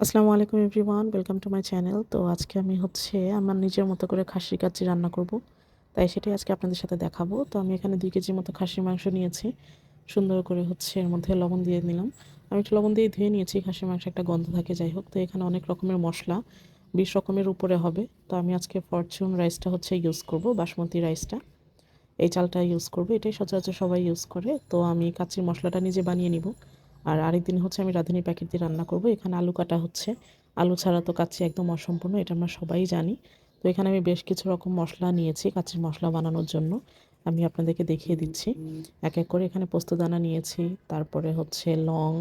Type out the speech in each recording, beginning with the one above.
আসসালামু আলাইকুম everyone, welcome to my channel. তো আজকে আমি আমার নিজের মতো করে খাসির কাচ্চি রান্না করব, তাই সেটাই আজকে আপনাদের সাথে দেখাবো। তো আমি এখানে 2 কেজির মতো খাসির মাংস নিয়েছি। সুন্দর করে এর মধ্যে লবণ দিয়ে নিলাম। আমি একটু লবণ দিয়ে ধুয়ে নিয়েছি, খাসির মাংস একটা গন্ধ থাকে, যাই হোক। তো এখানে অনেক রকমের মশলা, 20 রকমের উপরে হবে। তো আমি আজকে ফরচুন রাইসটা ইউজ করব, বাসমতি রাইসটা, এই চালটা ইউজ করব। এটাই সচরাচর সবাই ইউজ করে। তো আমি কাচ্চির মশলাটা নিজে বানিয়ে নিব। আর আরেকদিন আমি রাঁধুনি প্যাকেট দিয়ে রান্না করব। এখানে আলু কাটা হচ্ছে। আলু ছাড়া তো কাচ্চি একদম অসম্পূর্ণ, এটা আমরা সবাই জানি। তো এখানে আমি বেশ কিছু রকম মশলা নিয়েছি কাচ্চির মশলা বানানোর জন্য। আমি আপনাদেরকে দেখিয়ে দিচ্ছি এক এক করে। এখানে পোস্তদানা নিয়েছি, তারপরে লং,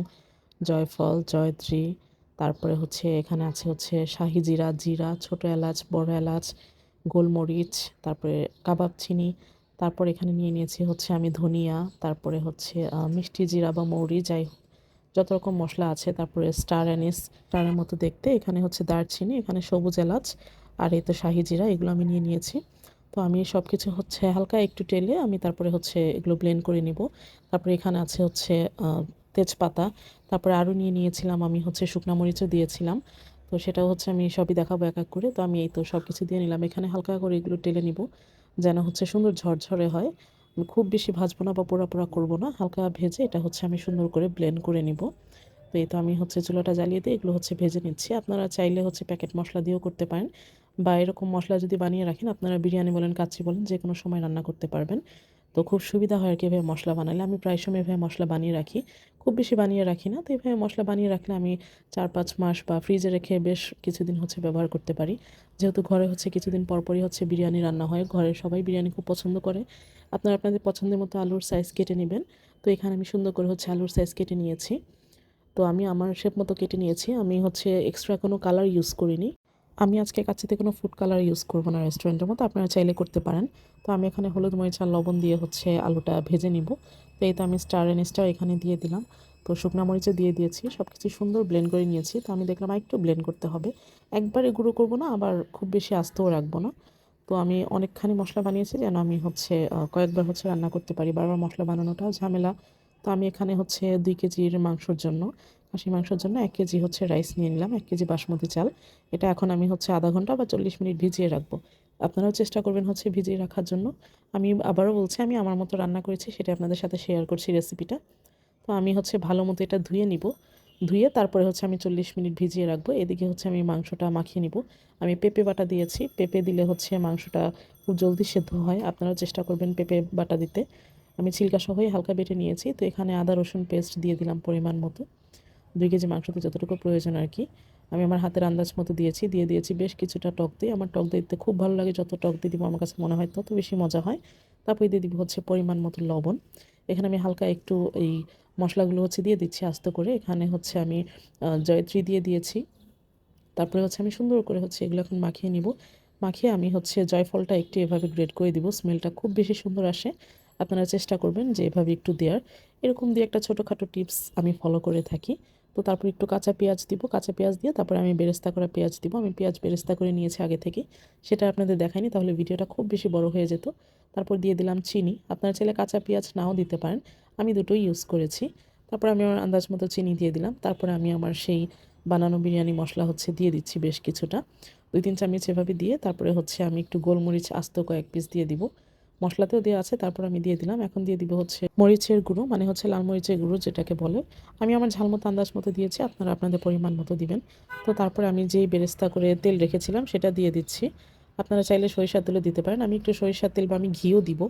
জয়ফল, জয়ত্রী, তারপরে এখানে আছে শাহি জিরা, জিরা, ছোটো এলাচ, বড় এলাচ, গোলমরিচ, তারপরে কাবাব চিনি। তারপর এখানে নিয়ে নিয়েছি আমি ধনিয়া, তারপরে মিষ্টি জিরা বা মৌরি, যাই হোক যত রকম মশলা আছে। তারপরে স্টার অ্যানিস, স্টারের মতো দেখতে। এখানে দারচিনি, এখানে সবুজ এলাচ, আর এই তো শাহি জিরা, এগুলো আমি নিয়ে নিয়েছি। তো আমি সব কিছু হালকা একটু টেলে আমি তারপরে এগুলো ব্লেন্ড করে নিব। তারপরে এখানে আছে তেজপাতা। তারপরে আরও নিয়ে নিয়েছিলাম আমি শুকনা মরিচও দিয়েছিলাম। তো সেটাও আমি সবই দেখাবো এক এক করে। তো আমি এই তো সব কিছু দিয়ে নিলাম। এখানে হালকা করে এগুলো টেলে নিব, যেন সুন্দর ঝরঝরে হয়। খুব বেশি ভাজবো না বা পোড়া পোড়া করবো না, হালকা ভেজে এটা আমি সুন্দর করে ব্লেন্ড করে নিব। তো এই তো আমি চুলাটা জ্বালিয়ে দিয়ে এগুলো ভেজে নিচ্ছি। আপনারা চাইলে প্যাকেট মশলা দিয়েও করতে পারেন, বা এরকম মশলা যদি বানিয়ে রাখেন, আপনারা বিরিয়ানি বলেন, কাচ্চি বলেন, যে কোনো সময় রান্না করতে পারবেন। তো খুব সুবিধা হয় আর কি এভাবে মশলা বানালে। আমি প্রায় সময় এভাবে মশলা বানিয়ে রাখি, খুব বেশি বানিয়ে রাখি না। তো এভাবে মশলা বানিয়ে রাখলে আমি 4-5 মাস বা ফ্রিজে রেখে বেশ কিছুদিন ব্যবহার করতে পারি। যেহেতু ঘরে কিছুদিন পরপরই বিরিয়ানি রান্না হয়, ঘরের সবাই বিরিয়ানি খুব পছন্দ করে। আপনারা আপনাদের পছন্দের মতো আলুর সাইজ কেটে নেবেন। তো এখানে আমি সুন্দর করে আলুর সাইজ কেটে নিয়েছি। তো আমি আমার শেপ মতো কেটে নিয়েছি। আমি এক্সট্রা কোনো কালার ইউজ করিনি। আমি আজকে কাচ্চিতে কোনো ফুড কালার ইউজ করব না রেস্টুরেন্টের মতো, আপনারা চাইলে করতে পারেন। তো আমি এখানে হলুদ, মরিচ আর লবণ দিয়ে আলুটা ভেজে নিব। তো এই তো আমি স্টার এনিসটাও এখানে দিয়ে দিলাম। তো শুকনা মরিচও দিয়ে দিয়েছি, সব কিছু সুন্দর ব্লেন্ড করে নিয়েছি। তো আমি দেখলাম একটু ব্লেন্ড করতে হবে, একবারে গুঁড়ো করব না, আবার খুব বেশি আস্তেও রাখবো না। তো আমি অনেকখানি মশলা বানিয়েছি, যেন আমি কয়েকবার রান্না করতে পারি, বারবার মশলা বানানোটাও ঝামেলা। তো আমি এখানে 2 কেজির মাংসর জন্য, খাসির মাংসের জন্য 1 কেজি রাইস নিয়ে নিলাম, 1 কেজি বাসমতি চাল। এটা এখন আমি আধা ঘন্টা বা 40 মিনিট ভিজিয়ে রাখবো। আপনারাও চেষ্টা করবেন ভিজিয়ে রাখার জন্য। আমি আবারও বলছি, আমি আমার মতো রান্না করেছি, সেটা আপনাদের সাথে শেয়ার করছি রেসিপিটা। তো আমি ভালো মতো এটা ধুয়ে নিব। ধুয়ে তারপরে আমি 40 মিনিট ভিজিয়ে রাখবো। এদিকে আমি মাংসটা মাখিয়ে নিব। আমি পেঁপে বাটা দিয়েছি, পেঁপে দিলে মাংসটা খুব জলদি সেদ্ধ হয়। আপনারাও চেষ্টা করবেন পেঁপে বাটা দিতে। আমি ছিলকা সহই হালকা বেটে নিয়েছি। তো এখানে আদা রসুন পেস্ট দিয়ে দিলাম পরিমাণ মতো, 2 কেজি মাংসতে যতটুকু প্রয়োজন আর কি। আমি আমার হাতের আন্দাজ মতো দিয়েছি বেশ কিছুটা টক দই। আমার টক দই দিতে খুব ভালো লাগে, যত টক দই দিব আমার কাছে মনে হয় তত বেশি মজা হয়। তারপরে দিয়ে দিব পরিমাণ মতো লবণ। এখানে আমি হালকা একটু এই মশলাগুলো দিয়ে দিচ্ছি আস্তে করে। এখানে আমি জয়ত্রী দিয়ে দিয়েছি। তারপরে আমি সুন্দর করে এগুলো এখন মাখিয়ে নিব। মাখিয়ে আমি জয়ফলটা একটু এভাবে গ্রেট করে দিব, স্মেলটা খুব বেশি সুন্দর আসে। আপনারা চেষ্টা করবেন যে এভাবে একটু দেওয়ার। এরকম দিয়ে একটা ছোটোখাটো টিপস আমি ফলো করে থাকি। তো তারপর একটু কাঁচা পেঁয়াজ দিব, কাঁচা পেঁয়াজ দিয়ে তারপরে আমি বেরেস্তা করা পেঁয়াজ দিব। আমি পেঁয়াজ বেরেস্তা করে নিয়েছি আগে থেকে, সেটা আপনাদের দেখাইনি, তাহলে ভিডিওটা খুব বেশি বড় হয়ে যেত। তারপর দিয়ে দিলাম চিনি। আপনারা চাইলে কাঁচা পেঁয়াজ নাও দিতে পারেন, আমি দুটোই ইউজ করেছি। তারপর আমি আমার আন্দাজ মতো চিনি দিয়ে দিলাম। তারপরে আমি আমার সেই বানানো বিরিয়ানি মশলা দিয়ে দিচ্ছি বেশ কিছুটা, 2-3 চামচ এভাবে দিয়ে। তারপরে আমি একটু গোলমরিচ আস্ত কয়েক পিস দিয়ে দিব। মশলাতেও দেওয়া আছে, তারপর আমি দিয়ে দিলাম। এখন দিয়ে দিব মরিচের গুঁড়ো, মানে লাল মরিচের গুঁড়ো যেটাকে বলে। আমি আমার ঝাল মতো আন্দাজ মতো দিয়েছি, আপনারা আপনাদের পরিমাণ মতো দিবেন। তো তারপরে আমি যেই বেরেস্তা করে তেল রেখেছিলাম সেটা দিয়ে দিচ্ছি। আপনারা চাইলে সরিষার তেলও দিতে পারেন, আমি একটু সরিষার তেল বা আমি ঘিও দিব।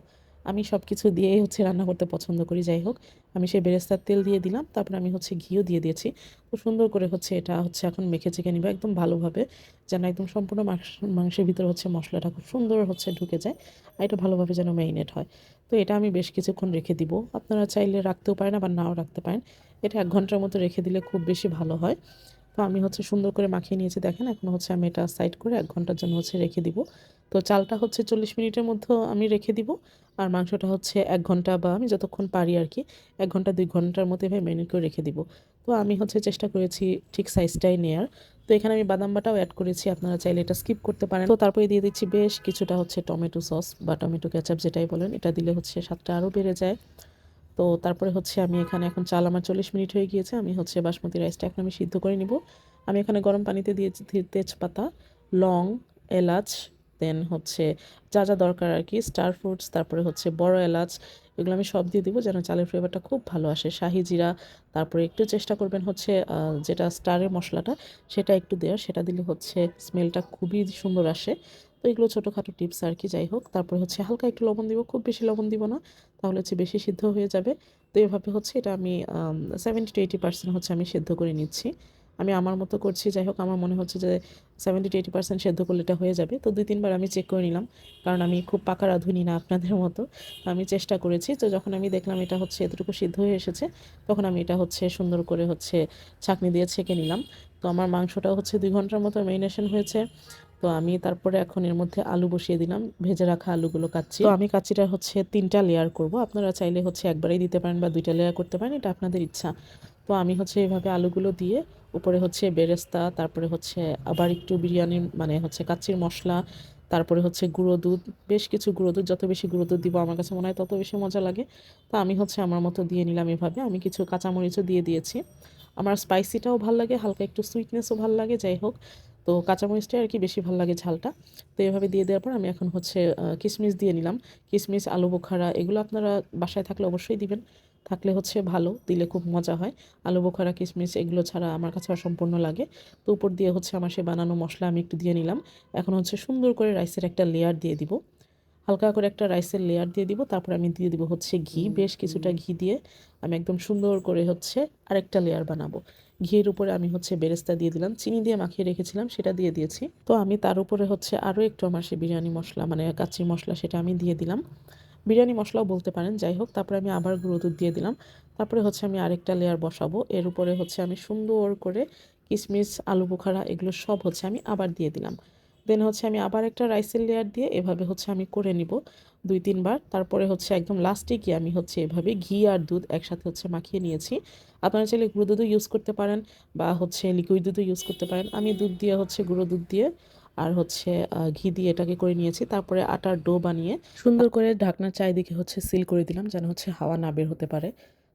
আমি সব কিছু দিয়েই রান্না করতে পছন্দ করি, যাই হোক। আমি সেই বেরেস্তার তেল দিয়ে দিলাম, তারপরে আমি ঘিও দিয়ে দিয়েছি। খুব সুন্দর করে এটা এখন মেখে চেখে নিবে একদম ভালোভাবে, যেন একদম সম্পূর্ণ মাংসের ভিতরে মশলাটা খুব সুন্দর ঢুকে যায়, আর এটা ভালোভাবে যেন ম্যারিনেট হয়। তো এটা আমি বেশ কিছুক্ষণ রেখে দিব। আপনারা চাইলে রাখতেও পারেন, আবার নাও রাখতে পারেন। এটা 1 ঘন্টার মতো রেখে দিলে খুব বেশি ভালো হয়। তো আমি সুন্দর করে মাখিয়ে নিয়েছি, দেখেন। এখন আমি এটা সাইড করে 1 ঘন্টার জন্য রেখে দিব। তো চালটা 40 মিনিটের মধ্যে আমি রেখে দিব, আর মাংসটা 1 ঘন্টা বা আমি যতক্ষণ পারি আর কি, 1 ঘন্টা 2 ঘন্টার মধ্যে এভাবে ম্যারিনেট করে রেখে দিব। তো আমি চেষ্টা করেছি ঠিক সাইজটাই নেয়ার। তো এখানে আমি বাদাম বাটাও অ্যাড করেছি, আপনারা চাইলে এটা স্কিপ করতে পারেন। তো তারপরে দিয়ে দিচ্ছি বেশ কিছুটা টমেটো সস বা টমেটো কেচাপ যেটাই বলেন, এটা দিলে স্বাদটা আরও বেড়ে যায়। তো তারপরে আমি এখানে এখন চাল আমার 40 মিনিট হয়ে গিয়েছে। আমি বাসমতি রাইসটা এখন আমি সিদ্ধ করে নিব। আমি এখানে গরম পানিতে দিয়েছি তেজপাতা, লং, এলাচ, দেন হচ্ছে যা যা দরকার আর কি, স্টার ফ্রুটস, তারপরে হচ্ছে বড় এলাচ, এগুলো আমি সব দিয়ে দিব যেন চালের ফ্লেভারটা খুব ভালো আসে। শাহি জিরা, তারপরে একটু চেষ্টা করবেন হচ্ছে যেটা স্টারের মশলাটা সেটা একটু দেওয়ার, সেটা দিলে হচ্ছে স্মেলটা খুবই সুন্দর আসে। তো এগুলো ছোটোখাটো টিপস আর কি। যাই হোক, তারপরে হচ্ছে হালকা একটু লবণ দিব, খুব বেশি লবণ দিব না, তাহলে হচ্ছে বেশি সিদ্ধ হয়ে যাবে। তো এভাবে হচ্ছে এটা আমি 70-80% হচ্ছে আমি সেদ্ধ করে নিচ্ছি। আমি আমার মতো করছি। যাই হোক, আমার মনে হচ্ছে যে 70-80% সেদ্ধ করলে এটা হয়ে যাবে। তো 2-3 বার আমি চেক করে নিলাম, কারণ আমি খুব পাকা রাঁধুনি না আপনাদের মতো। তো আমি চেষ্টা করেছি। তো যখন আমি দেখলাম এটা হচ্ছে এতটুকু সিদ্ধ হয়ে এসেছে, তখন আমি এটা হচ্ছে সুন্দর করে হচ্ছে ছাঁকনি দিয়ে ছেঁকে নিলাম। তো আমার মাংসটাও হচ্ছে 2 ঘন্টার মতো ম্যারিনেশন হয়েছে। তো আমি তারপরে এখন এর মধ্যে আলু বসিয়ে দিলাম, ভেজে রাখা আলুগুলো কাচ্ছি। তো আমি কাচ্চিটা হচ্ছে 3টা লেয়ার করব, আপনারা চাইলে হচ্ছে একবারেই দিতে পারেন বা 2টা লেয়ার করতে পারেন, এটা আপনাদের ইচ্ছা। তো আমি হচ্ছে এভাবে আলুগুলো দিয়ে উপরে হচ্ছে বেরেস্তা, তারপরে হচ্ছে আবার একটু বিরিয়ানির মানে হচ্ছে কাচ্চির মশলা, তারপরে হচ্ছে গুঁড়ো দুধ, বেশ কিছু গুঁড়ো দুধ, যত বেশি গুঁড়ো দুধ দিব আমার কাছে মনে হয় তত বেশি মজা লাগে। তো আমি হচ্ছে আমার মতো দিয়ে নিলাম এভাবে। আমি কিছু কাঁচামরিচও দিয়ে দিয়েছি, আমার স্পাইসিটাও ভাল লাগে, হালকা একটু সুইটনেসও ভাল লাগে। যাই হোক, তো কাঁচামরিচটাই আর কি বেশি ভাল লাগে ঝালটা। তো এভাবে দিয়ে দেওয়ার পর আমি এখন হচ্ছে কিশমিশ দিয়ে নিলাম। কিশমিশ, আলু বোখারা, এগুলো আপনারা বাসায় থাকলে অবশ্যই দিবেন, থাকলে হচ্ছে ভালো, দিলে খুব মজা হয়। আলু বোখারা, কিশমিশ এগুলো ছাড়া আমার কাছে অসম্পূর্ণ লাগে। তো উপর দিয়ে হচ্ছে আমার সে বানানো মশলা আমি একটু দিয়ে নিলাম। এখন হচ্ছে সুন্দর করে রাইসের একটা লেয়ার দিয়ে দিব, হালকা করে একটা রাইসের লেয়ার দিয়ে দিব। তারপর আমি দিয়ে দিব হচ্ছে ঘি, বেশ কিছুটা ঘি দিয়ে আমি একদম সুন্দর করে হচ্ছে আরেকটা লেয়ার বানাবো। ঘিয়ের উপরে আমি হচ্ছে বেরেস্তা দিয়ে দিলাম, চিনি দিয়ে মাখিয়ে রেখেছিলাম সেটা দিয়ে দিয়েছি। তো আমি তার উপরে হচ্ছে আরও একটু আমার সে বিরিয়ানি মশলা মানে কাচ্চি মশলা সেটা আমি দিয়ে দিলাম, বিরিয়ানি মশলাও বলতে পারেন। যাই হোক, তারপরে আমি আবার গুঁড়ো দুধ দিয়ে দিলাম। তারপরে হচ্ছে আমি আরেকটা লেয়ার বসাবো, এর উপরে হচ্ছে আমি সুন্দর করে কিশমিশ, আলু বোখারা এগুলো সব হচ্ছে আমি আবার দিয়ে দিলাম। দেন হচ্ছে আমি আবার একটা রাইসের লেয়ার দিয়ে এভাবে হচ্ছে আমি করে নিব 2-3 বার। তারপরে হচ্ছে একদম লাস্টে গিয়ে আমি হচ্ছে এভাবে ঘি আর দুধ একসাথে হচ্ছে মাখিয়ে নিয়েছি। আপনারা চাইলে গুঁড়ো দুধও ইউজ করতে পারেন বা হচ্ছে লিকুইড দুধও ইউজ করতে পারেন। আমি দুধ দিয়ে হচ্ছে গুঁড়ো দুধ দিয়ে আর হচ্ছে ঘি দিয়ে এটাকে করে নিয়েছি। তারপরে আটার ডো বানিয়ে সুন্দর করে ঢাকনার চারিদিকে হচ্ছে সিল করে দিলাম যেন হচ্ছে হাওয়া না বের হতে পারে।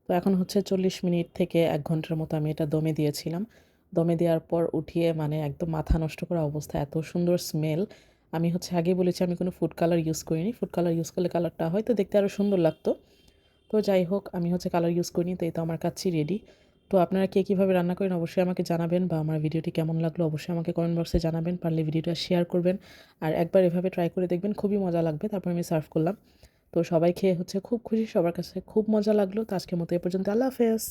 তো এখন হচ্ছে 40 মিনিট থেকে 1 ঘন্টার মতো আমি এটা দমে দিয়েছিলাম। দমে দেওয়ার পর উঠিয়ে মানে একদম মাথা নষ্ট করা অবস্থা, এত সুন্দর স্মেল। আমি হচ্ছে আগেই বলেছি আমি কোনো ফুড কালার ইউজ করিনি, ফুড কালার ইউজ করলে কালারটা হয়তো দেখতে আরও সুন্দর লাগতো। তো যাই হোক, আমি হচ্ছে কালার ইউজ করিনি, তো এই তো আমার কাচ্চি রেডি। তো আপনারা কে কীভাবে রান্না করেন অবশ্যই আমাকে জানাবেন, বা আমার ভিডিওটি কেমন লাগলো অবশ্যই আমাকে কমেন্ট বক্সে জানাবেন, পারলে ভিডিওটা শেয়ার করবেন। আর একবার এভাবে ট্রাই করে দেখবেন, খুবই মজা লাগবে। তারপর আমি সার্ভ করলাম, তো সবাই খেয়ে হচ্ছে খুব খুশি, সবার কাছে খুব মজা লাগলো। তো আজকের মতো এ পর্যন্ত, আল্লাহ হাফেজ।